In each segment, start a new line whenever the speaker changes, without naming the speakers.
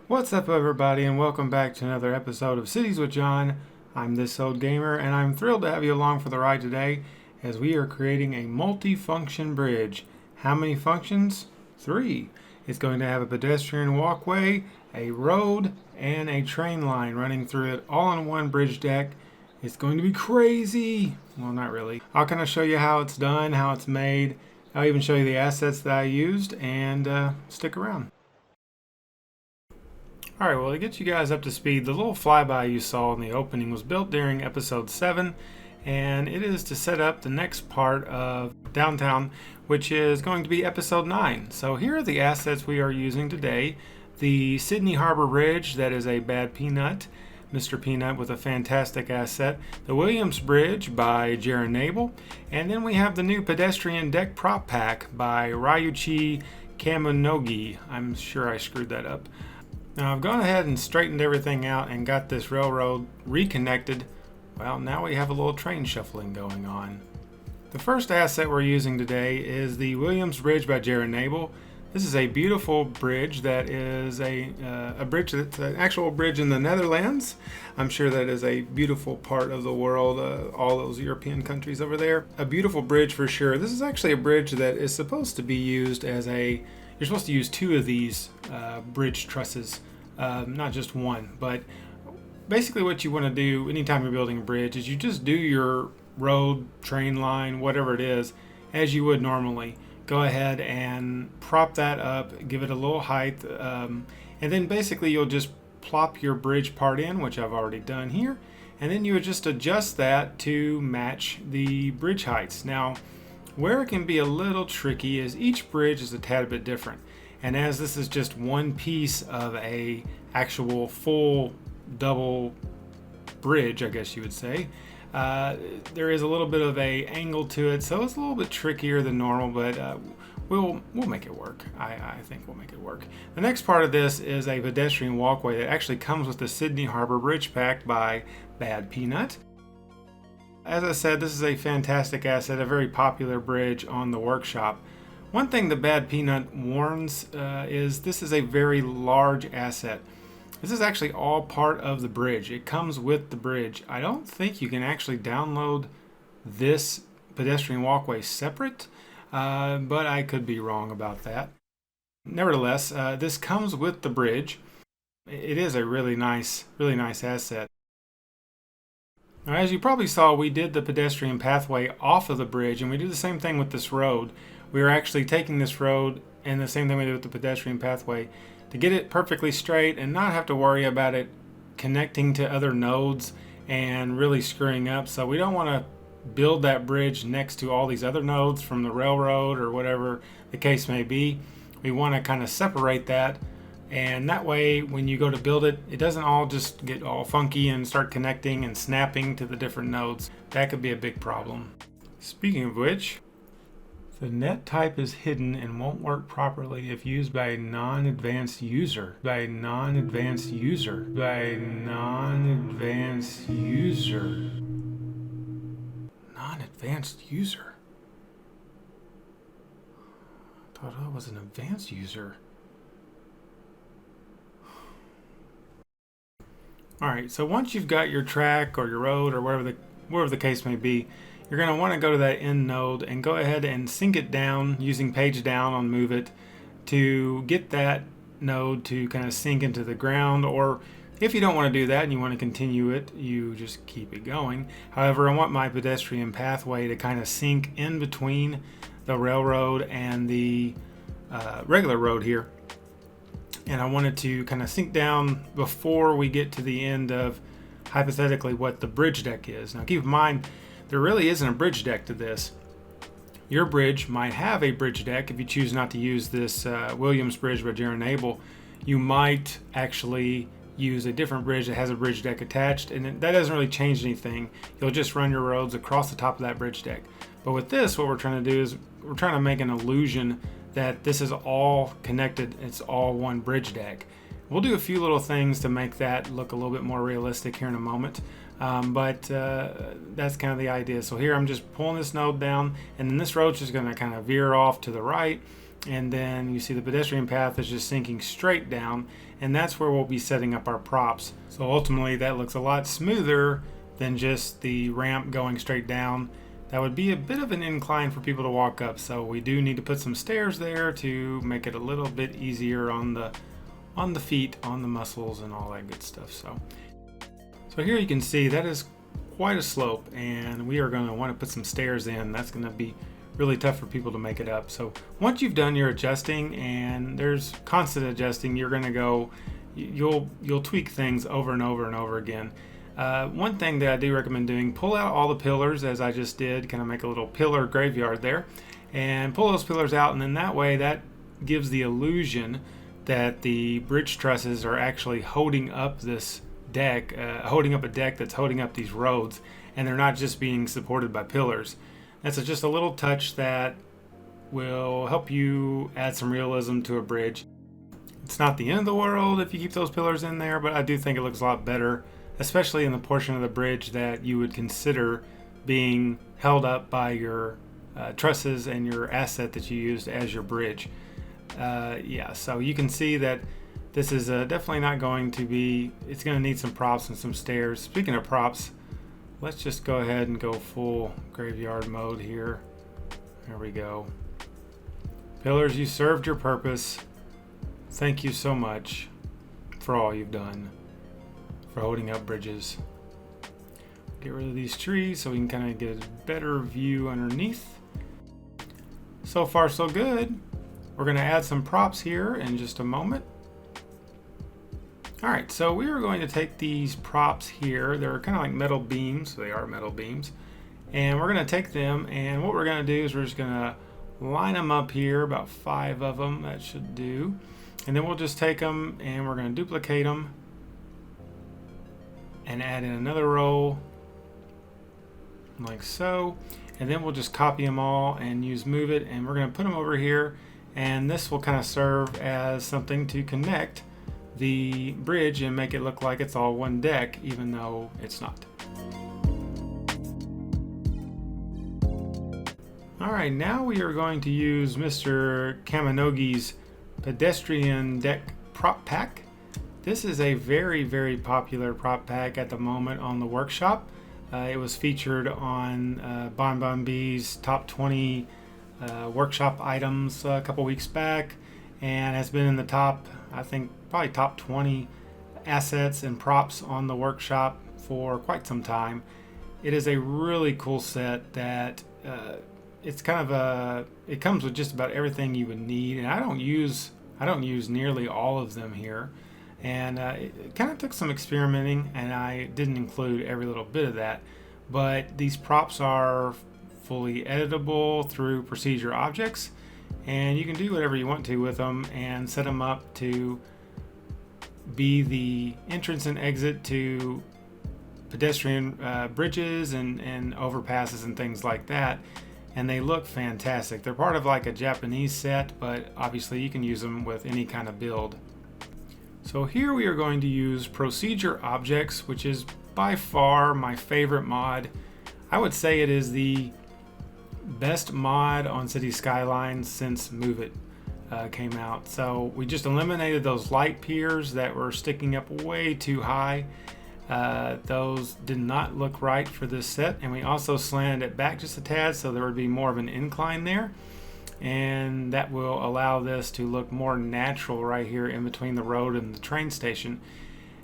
What's up, everybody, and welcome back to another episode of Cities with John. I'm This Old Gamer, and I'm thrilled to have you along for the ride today as we are creating a multi-function bridge. How many functions? 3. It's going to have a pedestrian walkway, a road, and a train line running through it all on one bridge deck. It's going to be crazy! Well, not really. I'll kind of show you how it's done, how it's made. I'll even show you the assets that I used, and stick around. Alright, well, to get you guys up to speed, the little flyby you saw in the opening was built during episode 7, and it is to set up the next part of downtown, which is going to be episode 9. So here are the assets we are using today. The Sydney Harbor Bridge, that is a bad peanut, Mr. Peanut with a fantastic asset. The Williams Bridge by Jaron Nabel, and then we have the new pedestrian deck prop pack by Ryuichi Kaminogi. I'm sure I screwed that up. Now I've gone ahead and straightened everything out and got this railroad reconnected. Well, now we have a little train shuffling going on. The first asset we're using today is the Williams Bridge by Jaron Nabel. This is a beautiful bridge that is a bridge that's an actual bridge in the Netherlands. I'm sure that is a beautiful part of the world, all those European countries over there. A beautiful bridge for sure. This is actually a bridge that is supposed to be used as you're supposed to use 2 of these bridge trusses, not just one. But basically what you want to do anytime you're building a bridge is you just do your road, train line, whatever it is, as you would normally. Go ahead and prop that up, give it a little height, and then basically you'll just plop your bridge part in, which I've already done here, and then you would just adjust that to match the bridge heights. Now, where it can be a little tricky is each bridge is a tad bit different, and as this is just one piece of a actual full double bridge, I guess you would say, there is a little bit of a angle to it, so it's a little bit trickier than normal, but we'll make it work. I think we'll make it work. The next part of this is a pedestrian walkway that actually comes with the Sydney Harbor Bridge Pack by Bad Peanut. As I said, this is a fantastic asset, a very popular bridge on the workshop. One thing the Bad Peanut warns is this is a very large asset. This is actually all part of the bridge. It comes with the bridge. I don't think you can actually download this pedestrian walkway separate, but I could be wrong about that. Nevertheless, this comes with the bridge. It is a really nice asset. Now, as you probably saw, we did the pedestrian pathway off of the bridge, and we did the same thing with this road. We are actually taking this road, and the same thing we did with the pedestrian pathway, to get it perfectly straight and not have to worry about it connecting to other nodes and really screwing up. So we don't want to build that bridge next to all these other nodes from the railroad or whatever the case may be. We want to kind of separate that, and that way when you go to build it, it doesn't all just get all funky and start connecting and snapping to the different nodes. That could be a big problem. Speaking of which, the net type is hidden and won't work properly if used by a non-advanced user. By a non-advanced user. By a non-advanced user. Non-advanced user? I thought I was an advanced user. Alright, so once you've got your track or your road or wherever the case may be, you're going to want to go to that end node and go ahead and sync it down using page down on Move It to get that node to kind of sink into the ground. Or if you don't want to do that and you want to continue it, you just keep it going. However, I want my pedestrian pathway to kind of sink in between the railroad and the regular road here. And I want it to kind of sink down before we get to the end of hypothetically what the bridge deck is. Now keep in mind, there really isn't a bridge deck to this. Your bridge might have a bridge deck if you choose not to use this Williams Bridge by Jaron Nabel. You might actually use a different bridge that has a bridge deck attached, and that doesn't really change anything. You'll just run your roads across the top of that bridge deck. But with this, what we're trying to do is we're trying to make an illusion that this is all connected. It's all one bridge deck. We'll do a few little things to make that look a little bit more realistic here in a moment. But that's kind of the idea. So here I'm just pulling this node down, and then this road's just going to kind of veer off to the right, and then you see the pedestrian path is just sinking straight down, and that's where we'll be setting up our props. So ultimately that looks a lot smoother than just the ramp going straight down. That would be a bit of an incline for people to walk up, so we do need to put some stairs there to make it a little bit easier on the feet, on the muscles, and all that good stuff. So here you can see that is quite a slope, and we are going to want to put some stairs in. That's going to be really tough for people to make it up. So once you've done your adjusting, and there's constant adjusting, you're going to go, you'll tweak things over and over and over again. One thing that I do recommend doing, pull out all the pillars as I just did, kind of make a little pillar graveyard there, and pull those pillars out, and then that way that gives the illusion that the bridge trusses are actually holding up this deck, holding up a deck that's holding up these roads, and they're not just being supported by pillars. That's just a little touch that will help you add some realism to a bridge. It's not the end of the world if you keep those pillars in there, but I do think it looks a lot better, especially in the portion of the bridge that you would consider being held up by your trusses and your asset that you used as your bridge. So you can see that this is definitely not going to be, it's going to need some props and some stairs. Speaking of props, let's just go ahead and go full graveyard mode here. There we go. Pillars, you served your purpose. Thank you so much for all you've done for holding up bridges. Get rid of these trees so we can kind of get a better view underneath. So far so good. We're going to add some props here in just a moment. Alright, so we are going to take these props here. They're kind of like metal beams. They are metal beams. And we're going to take them, and what we're going to do is we're just going to line them up here, about 5 of them. That should do. And then we'll just take them and we're going to duplicate them and add in another row like so. And then we'll just copy them all and use move it, and we're going to put them over here, and this will kind of serve as something to connect the bridge and make it look like it's all one deck, even though it's not. Alright, now we are going to use Mr. Kaminogi's Pedestrian Deck Prop Pack. This is a very, very popular prop pack at the moment on the workshop. It was featured on BonBonB's top 20 workshop items a couple weeks back, and has been in the top, I think, probably top 20 assets and props on the workshop for quite some time. It is a really cool set that it's kind of it comes with just about everything you would need, and I don't use nearly all of them here, and it kind of took some experimenting, and I didn't include every little bit of that, but these props are fully editable through Procedural Objects, and you can do whatever you want to with them and set them up to be the entrance and exit to pedestrian bridges and overpasses and things like that, and they look fantastic. They're part of like a Japanese set, but obviously you can use them with any kind of build. So here we are going to use Procedural Objects, which is by far my favorite mod. I would say it is the best mod on City Skylines since Move It came out. So we just eliminated those light piers that were sticking up way too high. Those did not look right for this set, and we also slanted it back just a tad so there would be more of an incline there, and that will allow this to look more natural right here in between the road and the train station.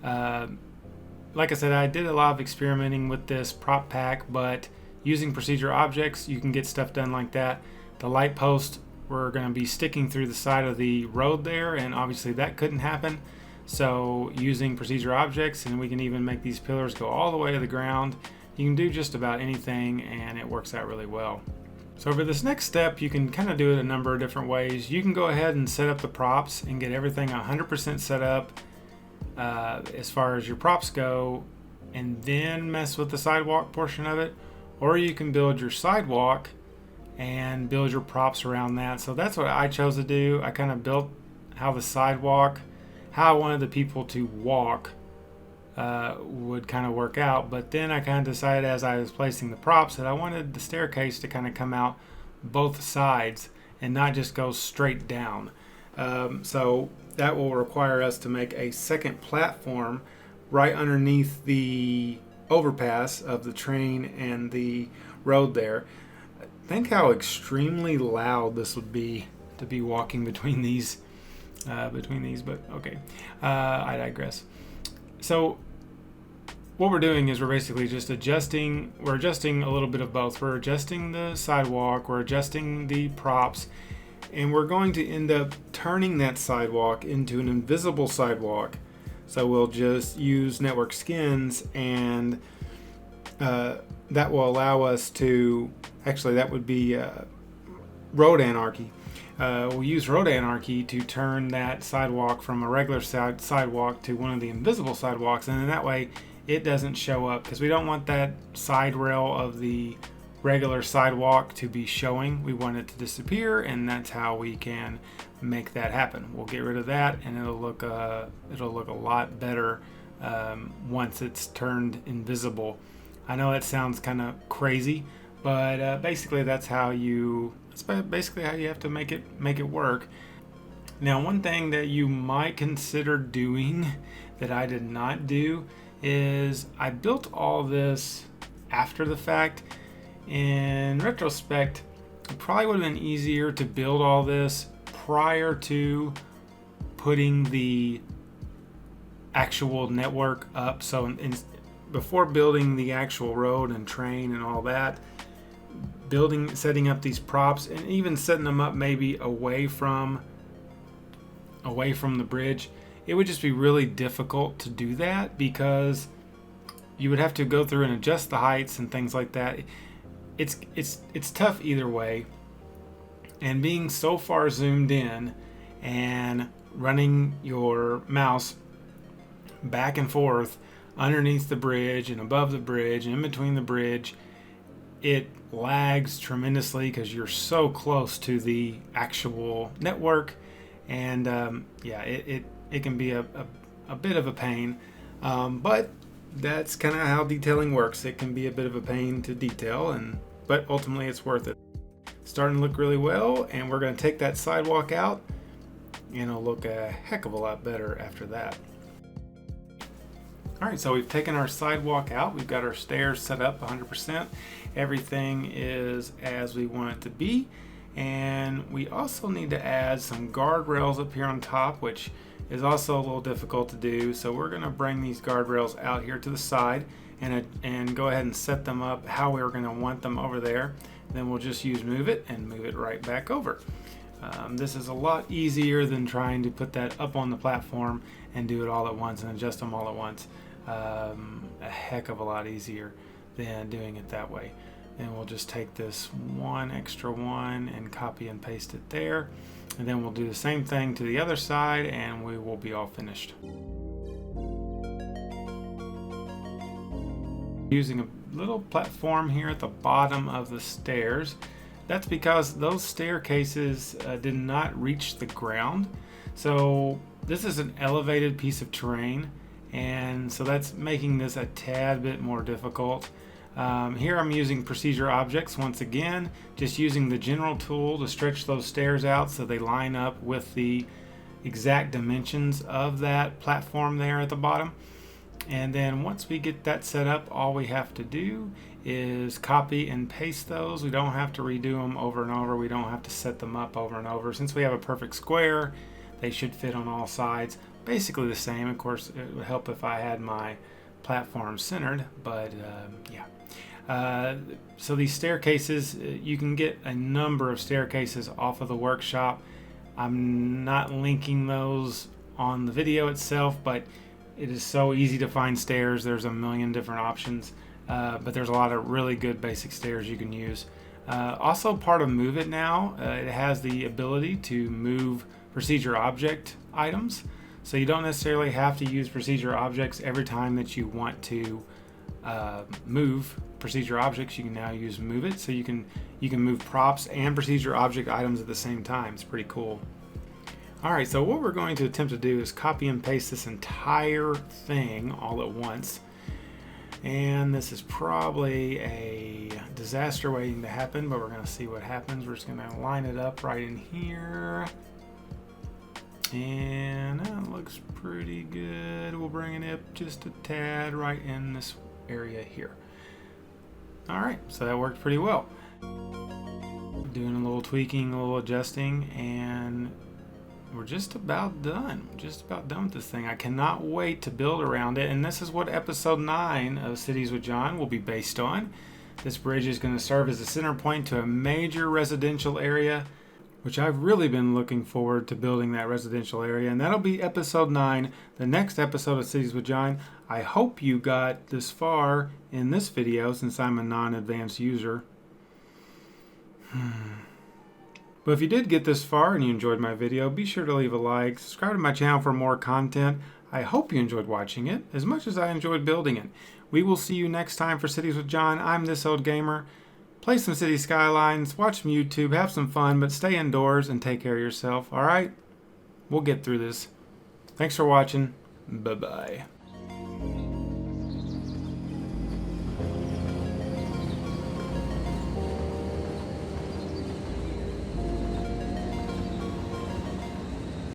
Like I said, I did a lot of experimenting with this prop pack, but using Procedural Objects you can get stuff done like that. The light posts were going to be sticking through the side of the road there, and obviously that couldn't happen. So using Procedural Objects, and we can even make these pillars go all the way to the ground. You can do just about anything, and it works out really well. So for this next step, you can kind of do it a number of different ways. You can go ahead and set up the props and get everything 100% set up as far as your props go, and then mess with the sidewalk portion of it. Or you can build your sidewalk and build your props around that. So that's what I chose to do. I kind of built how the sidewalk, how I wanted the people to walk would kind of work out, but then I kind of decided as I was placing the props that I wanted the staircase to kind of come out both sides, and not just go straight down. So that will require us to make a second platform right underneath the overpass of the train and the road there. Think how extremely loud this would be to be walking between these, but okay, I digress. So what we're doing is we're basically just adjusting a little bit of both. We're adjusting the sidewalk, we're adjusting the props, and we're going to end up turning that sidewalk into an invisible sidewalk. So we'll just use network skins, and that will allow us to, actually that would be Road Anarchy. We'll use Road Anarchy to turn that sidewalk from a regular sidewalk to one of the invisible sidewalks, and then that way it doesn't show up, because we don't want that side rail of the regular sidewalk to be showing. We want it to disappear, and that's how we can make that happen. We'll get rid of that, and it'll look a lot better once it's turned invisible. I know that sounds kind of crazy, but basically that's basically how you have to make it work. Now, one thing that you might consider doing that I did not do is I built all this after the fact. In retrospect, it probably would have been easier to build all this prior to putting the actual network up. So before building the actual road and train and all that, setting up these props, and even setting them up maybe away from the bridge, it would just be really difficult to do that, because you would have to go through and adjust the heights and things like that. It's tough either way, and being so far zoomed in and running your mouse back and forth underneath the bridge and above the bridge and in between the bridge, it lags tremendously because you're so close to the actual network, and it can be a bit of a pain, but that's kind of how detailing works. It can be a bit of a pain to detail, but ultimately it's worth it. Starting to look really well, and we're going to take that sidewalk out, and it'll look a heck of a lot better after that. Alright, so we've taken our sidewalk out. We've got our stairs set up 100%. Everything is as we want it to be. And we also need to add some guardrails up here on top, which is also a little difficult to do. So we're going to bring these guardrails out here to the side and go ahead and set them up how we're going to want them over there. Then we'll just use move it and move it right back over. This is a lot easier than trying to put that up on the platform and do it all at once and adjust them all at once. A heck of a lot easier than doing it that way. And we'll just take this one extra one and copy and paste it there, and then we'll do the same thing to the other side, and we will be all finished. Using a little platform here at the bottom of the stairs. That's because those staircases did not reach the ground. So this is an elevated piece of terrain, and so that's making this a tad bit more difficult. Here I'm using Procedural Objects once again, just using the general tool to stretch those stairs out so they line up with the exact dimensions of that platform there at the bottom. And then once we get that set up, all we have to do is copy and paste those. We don't have to redo them over and over. We don't have to set them up over and over. Since we have a perfect square, they should fit on all sides. Basically the same. Of course, it would help if I had my platform centered, but yeah. So these staircases, you can get a number of staircases off of the workshop. I'm not linking those on the video itself, but it is so easy to find stairs. There's a million different options, but there's a lot of really good basic stairs you can use. Also part of Move It now, it has the ability to move procedure object items. So you don't necessarily have to use procedure objects every time that you want to move procedure objects. You can now use Move It, so you can move props and procedure object items at the same time. It's pretty cool. Alright, so what we're going to attempt to do is copy and paste this entire thing all at once. And this is probably a disaster waiting to happen, but we're going to see what happens. We're just going to line it up right in here. And that looks pretty good. We'll bring it up just a tad right in this area here. All right, so that worked pretty well. Doing a little tweaking, a little adjusting, and we're just about done. Just about done with this thing. I cannot wait to build around it, and this is what episode 9 of Cities with John will be based on. This bridge is going to serve as a center point to a major residential area, which I've really been looking forward to building that residential area, and that'll be episode 9, the next episode of Cities with John. I hope you got this far in this video since I'm a non-advanced user. But if you did get this far and you enjoyed my video, be sure to leave a like, subscribe to my channel for more content. I hope you enjoyed watching it as much as I enjoyed building it. We will see you next time for Cities with John. I'm This Old Gamer. Play some City Skylines, watch some YouTube, have some fun, but stay indoors and take care of yourself, alright? We'll get through this. Thanks for watching. Bye-bye.